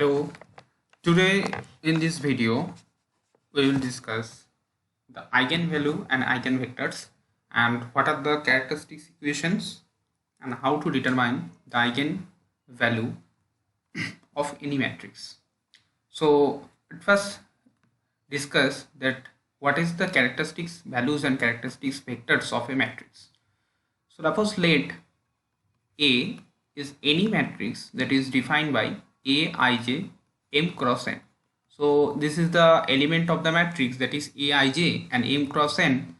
Hello, today in this video we will discuss the eigenvalue and eigenvectors and what are the characteristics equations and how to determine the eigenvalue of any matrix. So at first discuss that what is the characteristics values and characteristics vectors of a matrix. So suppose let A is any matrix that is defined by Aij m cross n. So this is the element of the matrix, that is Aij and m cross n.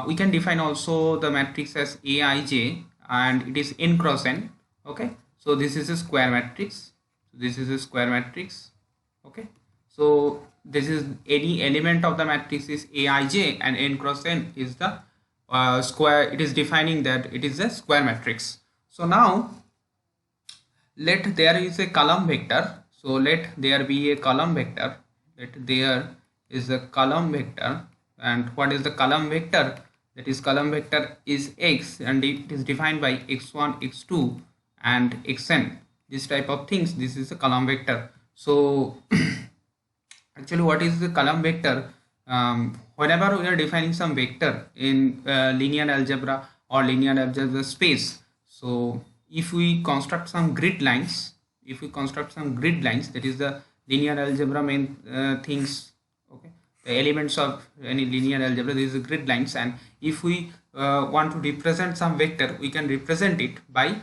We can define also the matrix as Aij and it is n cross n. Okay, so this is a square matrix. This is a square matrix. Okay, so this is any element of the matrix is Aij and n cross n is the square. It is defining that it is a square matrix. So now let there is a column vector. So let there be a column vector. Let there is a column vector. And what is the column vector? That is column vector is x and it is defined by x1, x2 and xn. This type of things. This is a column vector. So actually what is the column vector? Whenever we are defining some vector in linear algebra or linear algebra space, so if we construct some grid lines, that is the linear algebra main things. Okay, the elements of any linear algebra, this is grid lines, and if we want to represent some vector, we can represent it by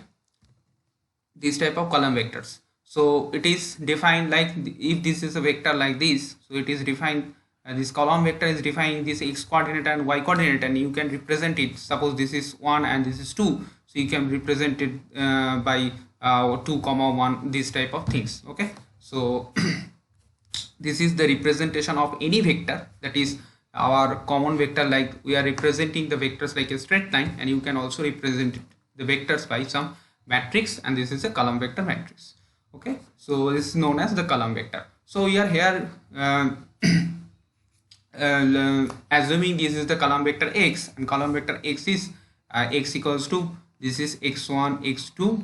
this type of column vectors. So it is defined like if this is a vector like this, so it is defined this column vector is defining this x coordinate and y coordinate, and you can represent it. Suppose this is 1 and this is 2, so you can represent it by 2 comma 1, this type of things. Okay, so this is the representation of any vector, that is our common vector. Like we are representing the vectors like a straight line, and you can also represent the vectors by some matrix, and this is a column vector matrix. Okay, so this is known as the column vector. So we are here assuming this is the column vector x, and column vector x is x equals to, this is x1, x2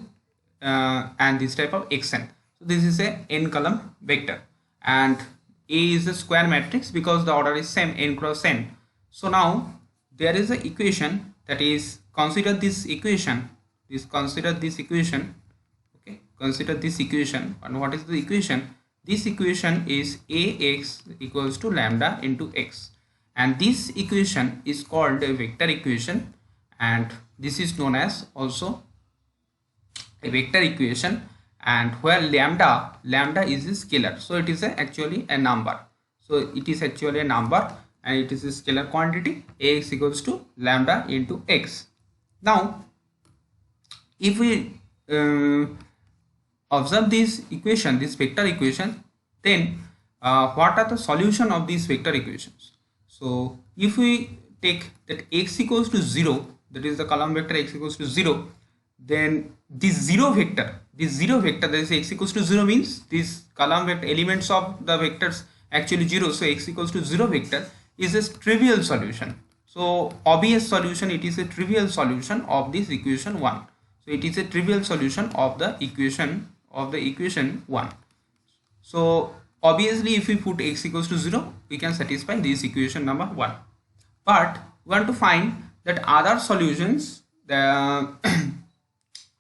and this type of xn. So this is a n column vector, and A is a square matrix because the order is same, n cross n. So now there is an equation, that is consider this equation. Consider this equation. Okay, consider this equation. And what is the equation? This equation is Ax equals to lambda into x, and this equation is called a vector equation, and this is known as also a vector equation, and where lambda is a scalar, so it is actually a number. So it is actually a number and it is a scalar quantity. Ax equals to lambda into x. Now if we observe this equation, this vector equation, then what are the solution of these vector equations? So if we take that x equals to 0, that is the column vector x equals to 0, then this zero vector that is x equals to 0 means this column vector elements of the vectors actually 0, so x equals to 0 vector is a trivial solution. So obvious solution, it is a trivial solution of this equation 1. So it is a trivial solution of the equation 1. So obviously if we put x equals to 0, we can satisfy this equation number 1. But we want to find that other solutions,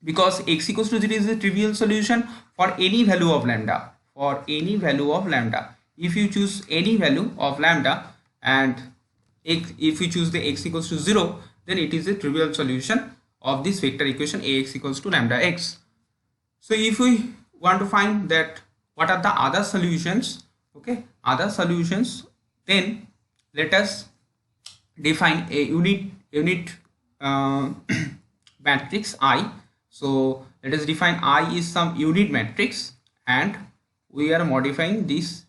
because x equals to 0 is a trivial solution for any value of lambda. If you choose any value of lambda, and if you choose the x equals to 0, then it is a trivial solution of this vector equation Ax equals to lambda x. So if we want to find that what are the other solutions, okay, other solutions, then let us define a unit matrix I. So let us define I is some unit matrix, and we are modifying this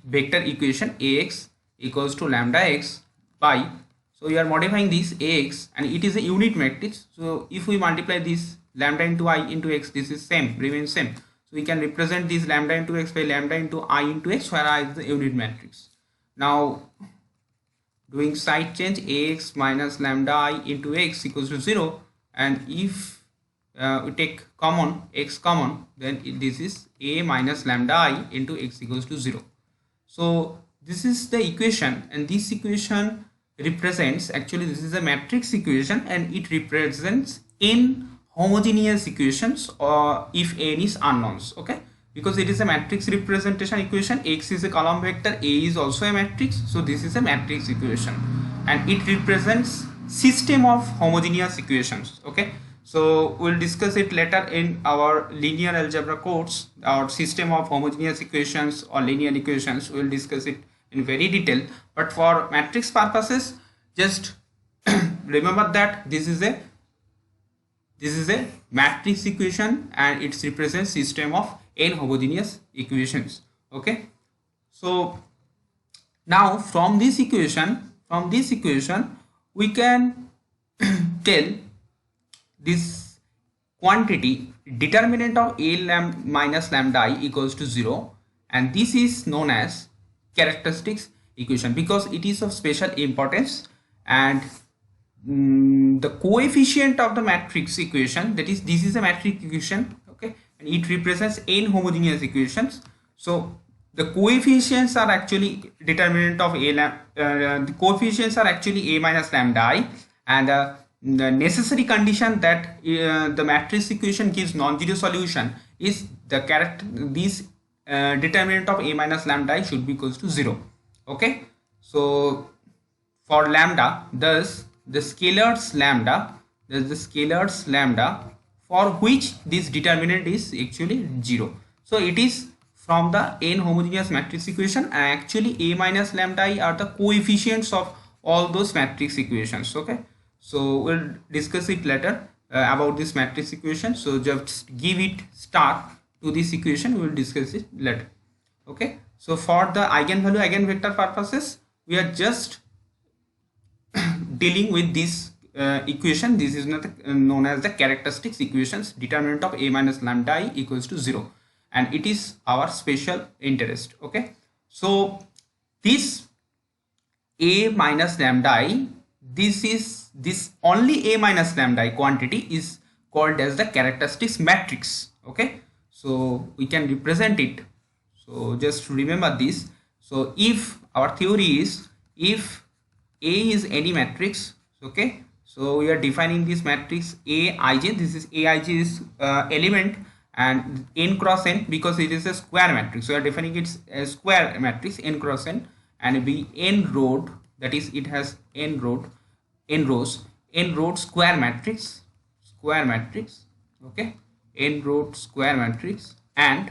vector equation Ax equals to lambda x by, so we are modifying this Ax, and it is a unit matrix. So if we multiply this lambda into I into x, this is remains same. So we can represent this lambda into x by lambda into I into x, where I is the unit matrix. Now doing side change, Ax minus lambda I into x equals to 0, and if we take common x common, then this is a minus lambda I into x equals to 0. So this is the equation, and this equation represents, actually this is a matrix equation, and it represents n homogeneous equations or if n is unknowns. Okay, because it is a matrix representation equation, x is a column vector, a is also a matrix, so this is a matrix equation and it represents system of homogeneous equations. Okay, so we'll discuss it later in our linear algebra course, our system of homogeneous equations or linear equations. We'll discuss it in very detail, but for matrix purposes just remember that this is a matrix equation and it represents system of n homogeneous equations. Okay, so now from this equation we can tell this quantity determinant of a minus lambda I equals to 0, and this is known as characteristics equation because it is of special importance, and the coefficient of the matrix equation, that is this is a matrix equation, okay, and it represents n homogeneous equations. So the coefficients are actually determinant of the coefficients are actually a minus lambda I, and the necessary condition that the matrix equation gives non-zero solution is the determinant of a minus lambda I should be equals to 0. Okay, so for lambda, thus the scalars lambda for which this determinant is actually 0. So it is from the n homogeneous matrix equation, and actually a minus lambda I are the coefficients of all those matrix equations. Okay, so we'll discuss it later about this matrix equation. So just give it star to this equation, we will discuss it later. Okay, so for the eigenvalue eigenvector purposes we are just dealing with this equation. This is not known as the characteristics equations, determinant of a minus lambda I equals to 0, and it is our special interest. Okay, so this a minus lambda I, this only a minus lambda I quantity is called as the characteristics matrix. Okay, so we can represent it, so just remember this. So if our theory is, if a is any matrix, okay, so we are defining this matrix Aij, this is Aij is element and n cross n because it is a square matrix, so we are defining it as square matrix n cross n, and be n row, that is it has n rows square matrix, okay, n row square matrix, and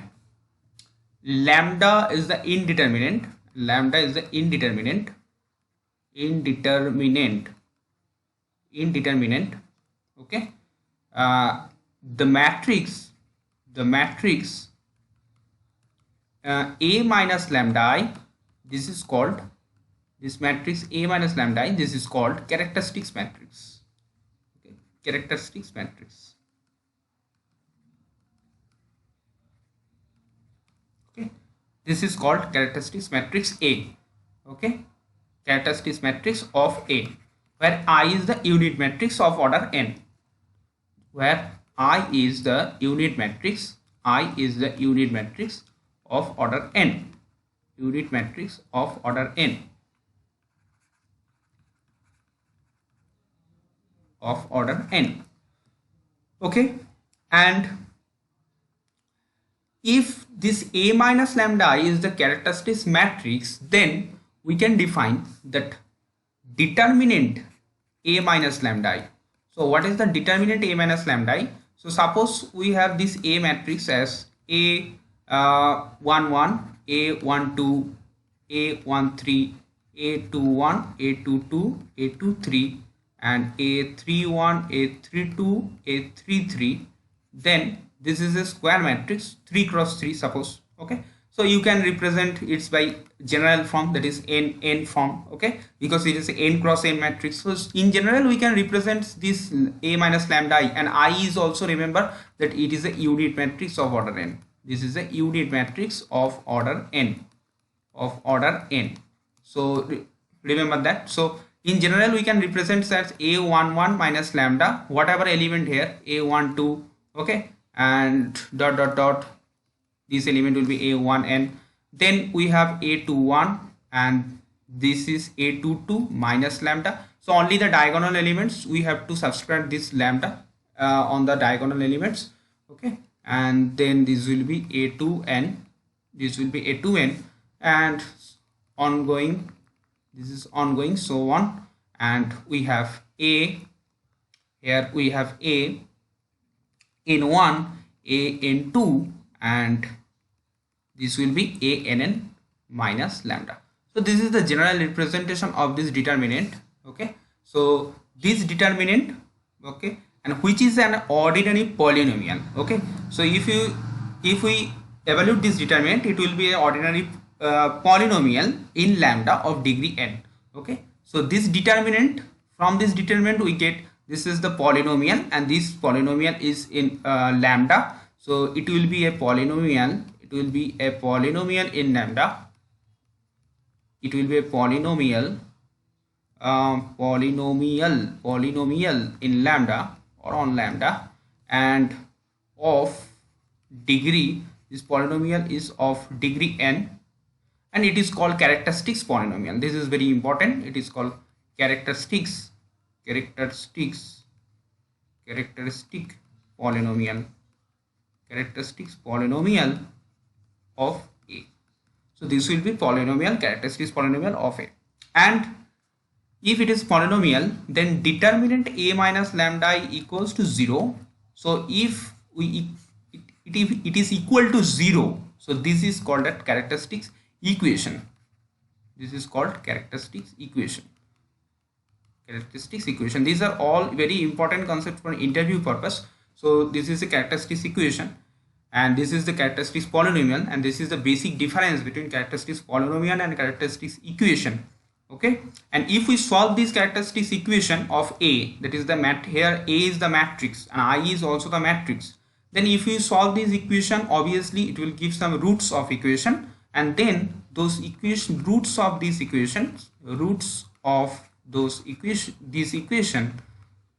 lambda is the indeterminate, okay, the matrix a minus lambda I, this is called, this matrix a minus lambda I, this is called characteristics matrix. Okay, characteristics matrix. Okay, this is called characteristics matrix A. Okay, characteristics matrix of A, where I is the unit matrix of order n, where I is the unit matrix of order n, okay, and if this a minus lambda I is the characteristics matrix, then we can define that determinant a minus lambda I. So what is the determinant a minus lambda I? So suppose we have this A matrix as A11, A12, A13, A21, A22, A23, and A31, A32, A33. Then this is a square matrix 3 cross 3 suppose. Okay, so you can represent it by general form, that is n form. Okay, because it is n cross n matrix, so in general we can represent this a minus lambda I, and I is also, remember that it is a unit matrix of order n. This is a unit matrix of order n, so remember that. So in general we can represent as a11 minus lambda, whatever element here, a12, okay, and dot dot dot, this element will be a1n. Then we have a21, and this is a22 minus lambda. So only the diagonal elements we have to subtract this lambda on the diagonal elements, okay, and then this will be a2n, this will be a2n, and ongoing, this is ongoing, so on. And we have a, here we have a n1, a n2, and this will be a nn minus lambda. So this is the general representation of this determinant, okay. So this determinant, okay, and which is an ordinary polynomial, okay. So if we evaluate this determinant, it will be an ordinary polynomial in lambda of degree n, okay. So this determinant, from this determinant we get, this is the polynomial, and this polynomial is in lambda. So it will be a polynomial, it will be a polynomial in lambda, it will be a polynomial polynomial in lambda or on lambda, and of degree, this polynomial is of degree n, and it is called characteristics polynomial. This is very important, it is called characteristic polynomial, characteristics polynomial of a. So this will be polynomial, characteristics polynomial of a. And if it is polynomial, then determinant a minus lambda equals to 0. So if it is equal to 0, so this is called a characteristics equation. This is called characteristics equation. Characteristics equation. These are all very important concepts for interview purpose. So this is a characteristics equation, and this is the characteristics polynomial, and this is the basic difference between characteristics polynomial and characteristics equation, okay. And if we solve this characteristics equation of a, that is the here a is the matrix and I is also the matrix, then if we solve this equation, obviously it will give some roots of equation, and then those roots of these equations, this equation,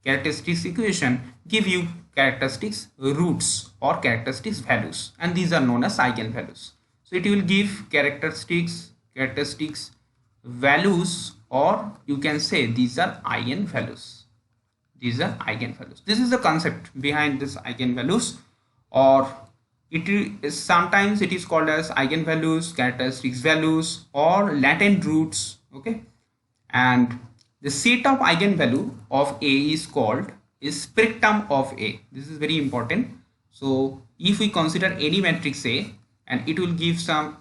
characteristics equation, give you characteristics roots or characteristics values, and these are known as eigenvalues. So it will give characteristics values, or you can say these are eigenvalues. These are eigenvalues. This is the concept behind this eigenvalues, or it is sometimes it is called as eigenvalues, characteristics values, or latent roots, okay. And the set of eigenvalue of a is called is spectrum of a. This is very important. So if we consider any matrix A, and it will give some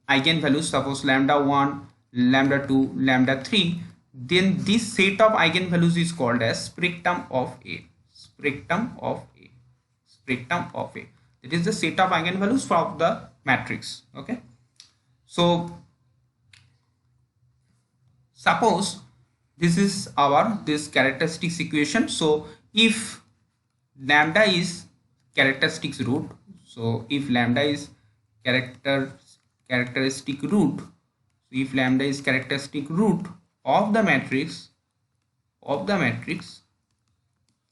eigenvalues, suppose lambda 1, lambda 2, lambda 3, then this set of eigenvalues is called as spectrum of a. Spectrum of a. Spectrum of a. It is the set of eigenvalues from the matrix, okay. So suppose this is our characteristics equation. So if lambda is characteristics root, so if lambda is characteristic root, so if lambda is characteristic root of the matrix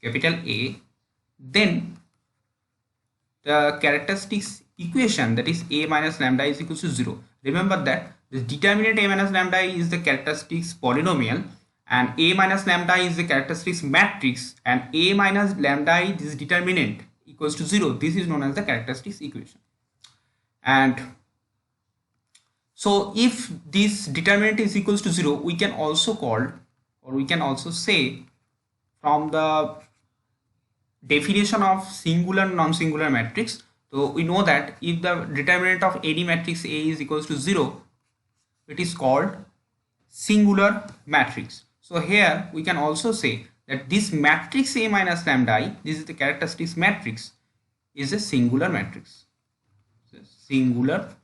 capital A, then the characteristics equation, that is a minus lambda is equal to 0. Remember that the determinant a minus lambda is the characteristics polynomial, and a minus lambda is the characteristics matrix, and a minus lambda is determinant equals to 0. This is known as the characteristics equation. And so if this determinant is equals to 0, we can also call, or we can also say, from the definition of singular non-singular matrix, so we know that if the determinant of any matrix A is equals to 0, it is called singular matrix. So here we can also say that this matrix A minus lambda I, this is the characteristics matrix, is a singular matrix. Singular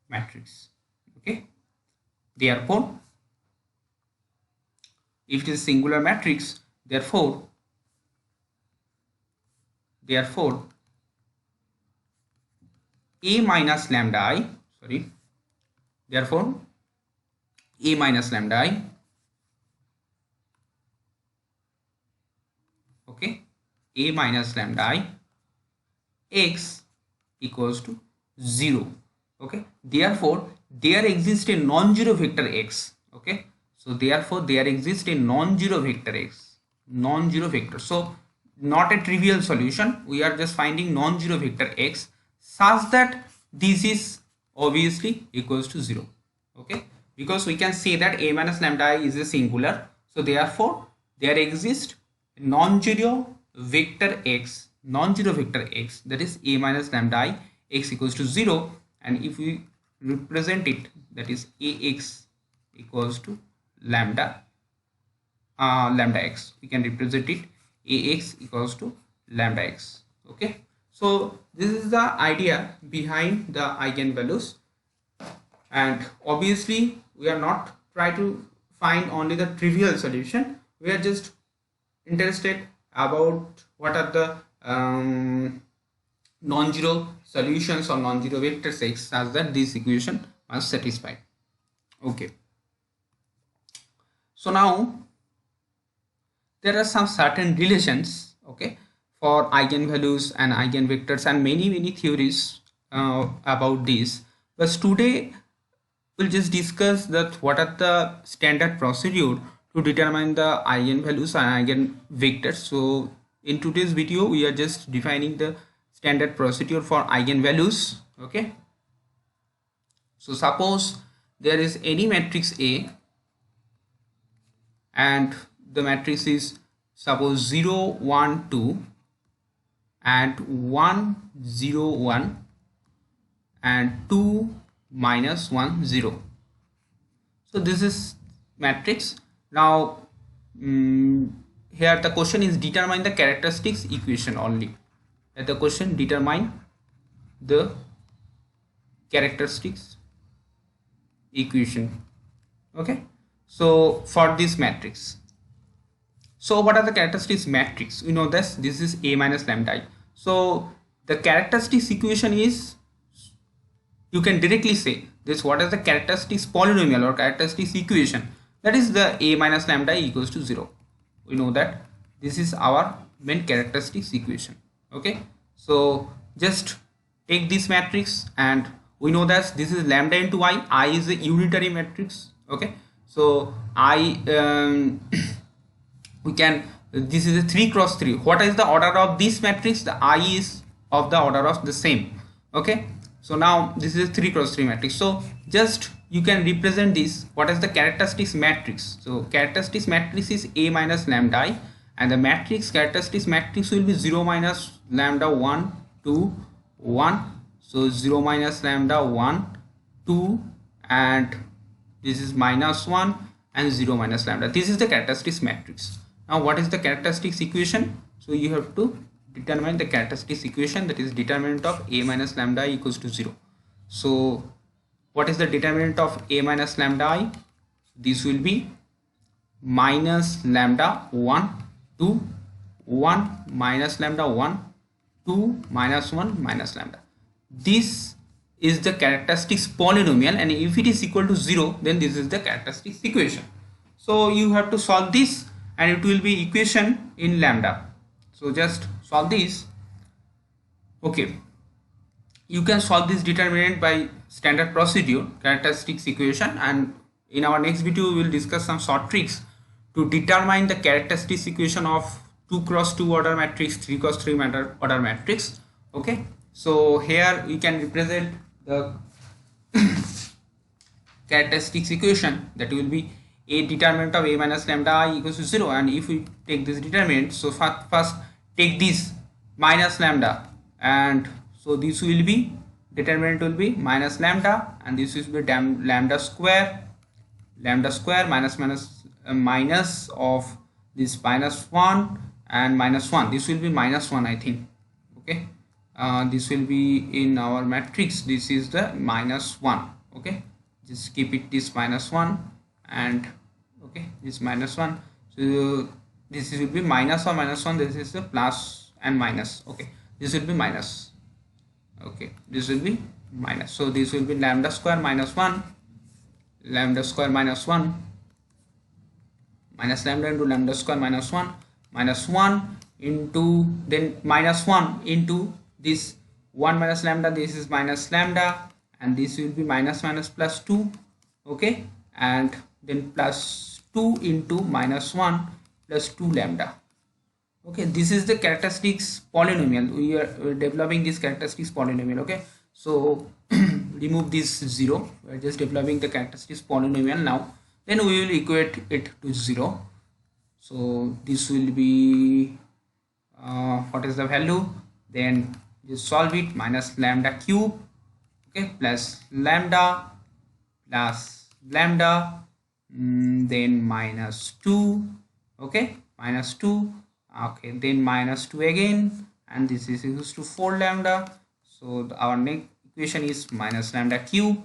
matrix, okay. Therefore if it is singular matrix, therefore A minus lambda I, therefore A minus lambda I, okay, A minus lambda I x equals to 0. Okay, therefore there exists a non-zero vector x. Okay, so therefore there exists a non-zero vector x, non-zero vector. So not a trivial solution, we are just finding non-zero vector x such that this is obviously equals to 0. Okay, because we can say that a minus lambda I is a singular, so therefore there exists non-zero vector x, non-zero vector x, that is a minus lambda I x equals to 0, and if we represent it, that is ax equals to lambda lambda x, we can represent it ax equals to lambda x. Okay, so this is the idea behind the eigenvalues, and obviously we are not trying to find only the trivial solution, we are just interested about what are the non-zero solutions or non-zero vectors x such that this equation must satisfy. Okay, so now there are some certain relations, okay, for eigenvalues and eigenvectors, and many theories about this, but today we'll just discuss that what are the standard procedure to determine the eigenvalues and eigenvectors. So in today's video we are just defining the standard procedure for eigenvalues. Okay, so suppose there is any matrix A and the matrix is suppose 0 1 2 and 1 0 1 and 2 minus 1 0. So this is matrix. Now here the question is determine the characteristics equation only. Here the question determine the characteristics equation. Okay, so for this matrix, so what are the characteristics matrix? We know this is a minus lambda I. So the characteristics equation is, you can directly say this, what is the characteristics polynomial or characteristics equation, that is the a minus lambda equals to 0. We know that this is our main characteristics equation. Okay, so just take this matrix, and we know that this is lambda into I is a unitary matrix. Okay, so we can, this is a 3 cross 3. What is the order of this matrix? The I is of the order of the same. Okay, so now this is a 3 cross 3 matrix. So just you can represent this, what is the characteristics matrix? So characteristics matrix is a minus lambda I, and the matrix characteristics matrix will be 0 minus lambda 1 2 1. So 0 minus lambda 1 2, and this is minus 1 and 0 minus lambda. This is the characteristics matrix. Now what is the characteristics equation? So you have to determine the characteristics equation, that is determinant of a minus lambda I equals to 0. So what is the determinant of a minus lambda I? This will be minus lambda 1 2 1 minus lambda 1 2 minus 1 minus lambda. This is the characteristics polynomial, and if it is equal to 0, then this is the characteristics equation. So you have to solve this, and it will be equation in lambda. So just solve this. Okay, you can solve this determinant by standard procedure, characteristics equation, and in our next video we will discuss some short tricks to determine the characteristics equation of 2 cross 2 order matrix, 3 cross 3 order matrix. Okay, so here we can represent the characteristics equation, that will be a determinant of a minus lambda I equals to 0, and if we take this determinant, so first take this minus lambda, and so this will be determinant will be minus lambda, and this is the lambda square minus of this minus 1 and minus 1. This will be minus 1, I think. Okay, this will be in our matrix, this is the minus 1. Okay, just keep it this minus 1, and okay, this minus 1. So this will be minus or minus 1, this is the plus and minus. Okay, this will be minus. Okay, this will be minus. So this will be lambda square minus 1, lambda square minus 1, minus lambda into lambda square minus 1 into then minus 1 into this 1 minus lambda, this is minus lambda, and this will be minus minus plus 2, okay, and then plus 2 into minus 1 plus 2 lambda. Okay, this is the characteristics polynomial. We are developing this characteristics polynomial. Okay, so remove this 0. We are just developing the characteristics polynomial now. Then we will equate it to 0. So this will be what is the value? Then just solve it. Minus lambda cube, okay, plus lambda, then minus 2, okay, minus 2, okay, then minus 2 again, and this is equals to 4 lambda. So our next equation is minus lambda cube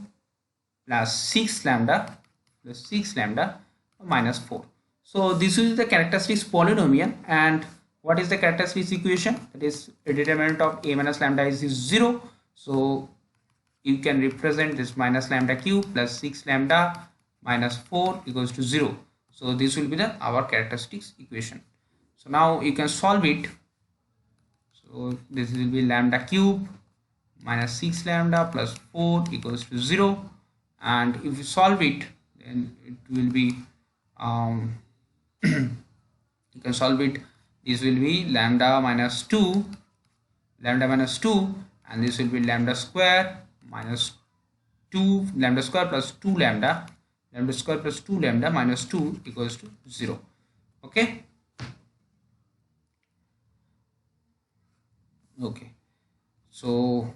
plus 6 lambda minus 4. So this is the characteristics polynomial. And what is the characteristics equation? That is the determinant of a minus lambda is 0. So you can represent this minus lambda cube plus 6 lambda minus 4 equals to 0. So this will be the our characteristics equation. So now you can solve it. So this will be lambda cube minus 6 lambda plus 4 equals to 0. And if you solve it, then it will be you can solve it. This will be lambda minus 2, and this will be lambda square minus 2, lambda square plus 2 lambda minus 2 equals to 0. Okay. Okay, so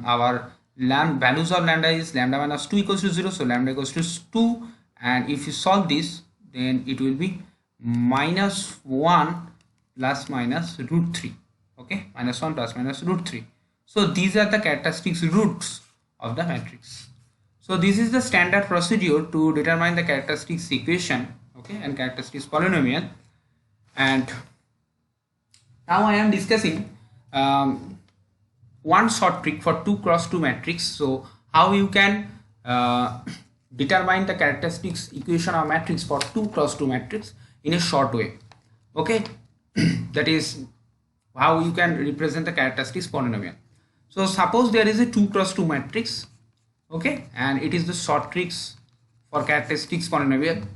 our values of lambda is lambda minus 2 equals to 0, so lambda equals to 2, and if you solve this, then it will be minus 1 plus minus root 3. Okay, minus 1 plus minus root 3. So these are the characteristics roots of the matrix. So this is the standard procedure to determine the characteristics equation, okay, and characteristics polynomial. And now I am discussing one short trick for 2 cross 2 matrix. So how you can determine the characteristics equation or matrix for 2 cross 2 matrix in a short way. Okay, that is how you can represent the characteristics polynomial. So suppose there is a 2 cross 2 matrix, okay, and it is the short tricks for characteristics polynomial.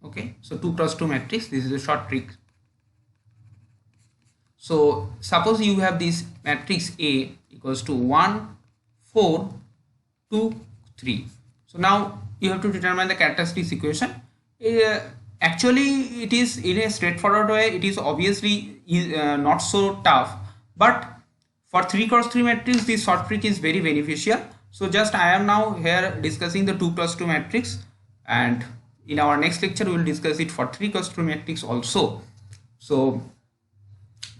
Okay, so 2 cross 2 matrix, this is a short trick. So suppose you have this matrix A equals to 1, 4, 2, 3. So now you have to determine the characteristics equation. Actually, it is in a straightforward way. It is obviously not so tough, but for 3 cross 3 matrix, this short trick is very beneficial. So just I am now here discussing the 2 cross 2 matrix, and in our next lecture we will discuss it for 3 cross 2 matrix also. So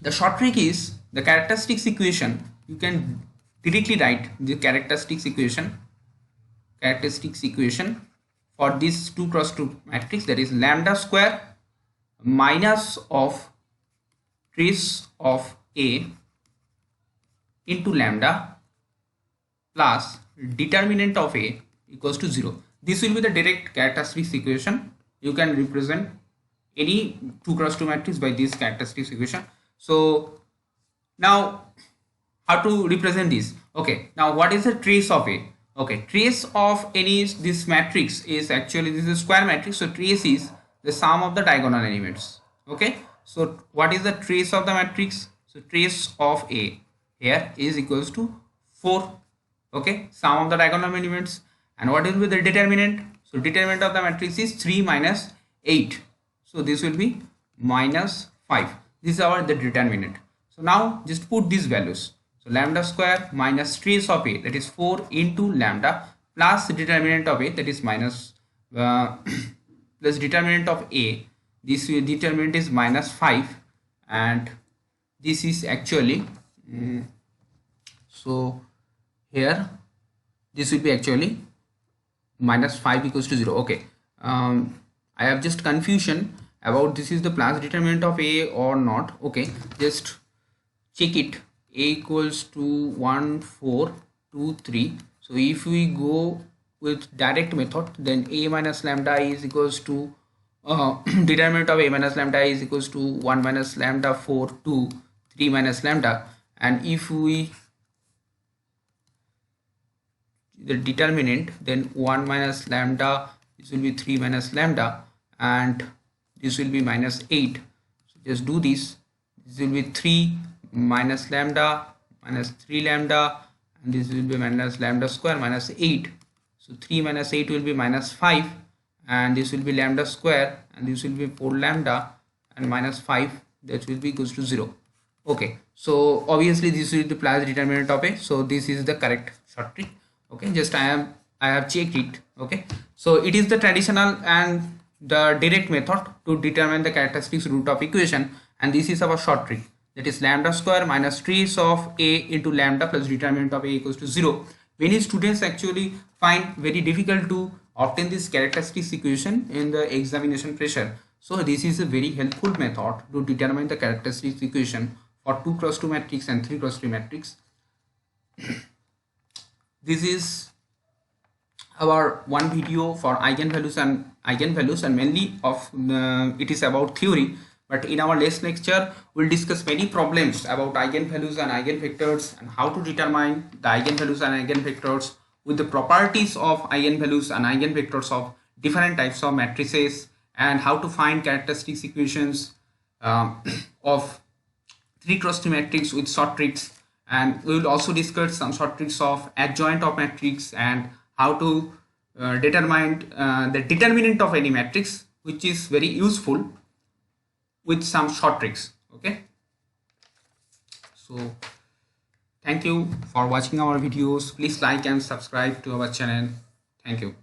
the short trick is the characteristics equation. You can directly write the characteristics equation for this 2 cross 2 matrix, that is lambda square minus of trace of A into lambda plus determinant of A equals to 0. This will be the direct characteristics equation. You can represent any 2 cross 2 matrix by this characteristics equation. So now how to represent this? Okay, now what is the trace of A? Okay, trace of any this matrix is actually, this is a square matrix, so trace is the sum of the diagonal elements. Okay, so what is the trace of the matrix? So trace of A here is equals to 4. Okay, sum of the diagonal elements. And what will be the determinant? So determinant of the matrix is 3 minus 8, so this will be minus 5. This is our the determinant. So now just put these values. So lambda square minus trace of A, that is 4 into lambda, plus determinant of A, that is minus plus determinant of A, this determinant is minus 5, and this is actually so here this will be actually minus 5 equals to 0. Okay, I have just confusion about this is the plus determinant of A or not. Okay, just check it. A equals to 1, 4, 2, 3. So if we go with direct method, then A minus lambda is equals to determinant of A minus lambda is equals to 1 minus lambda 4 to 3 minus lambda, and if we the determinant, then 1 minus lambda, this will be 3 minus lambda, and this will be minus 8. So just do this. This will be 3 minus lambda minus 3 lambda, and this will be minus lambda square minus 8. So 3 minus 8 will be minus 5, and this will be lambda square, and this will be 4 lambda and minus 5, that will be equals to 0. Okay, so obviously this is the plus determinant of a, so this is the correct short trick. Okay, just I have checked it. Okay, so it is the traditional and the direct method to determine the characteristics root of equation, and this is our short trick, that is lambda square minus trace of a into lambda plus determinant of a equals to 0. Many students actually find very difficult to obtain this characteristics equation in the examination pressure. So this is a very helpful method to determine the characteristics equation for 2 cross 2 matrix and 3 cross 3 matrix. This is our one video for eigenvalues, and mainly of it is about theory, but in our next lecture we'll discuss many problems about eigenvalues and eigenvectors, and how to determine the eigenvalues and eigenvectors with the properties of eigenvalues and eigenvectors of different types of matrices, and how to find characteristics equations of 3 cross 3 matrix with short tricks. And we will also discuss some short tricks of adjoint of matrix, and how to determine the determinant of any matrix, which is very useful with some short tricks. Okay, so thank you for watching our videos. Please like and subscribe to our channel. Thank you.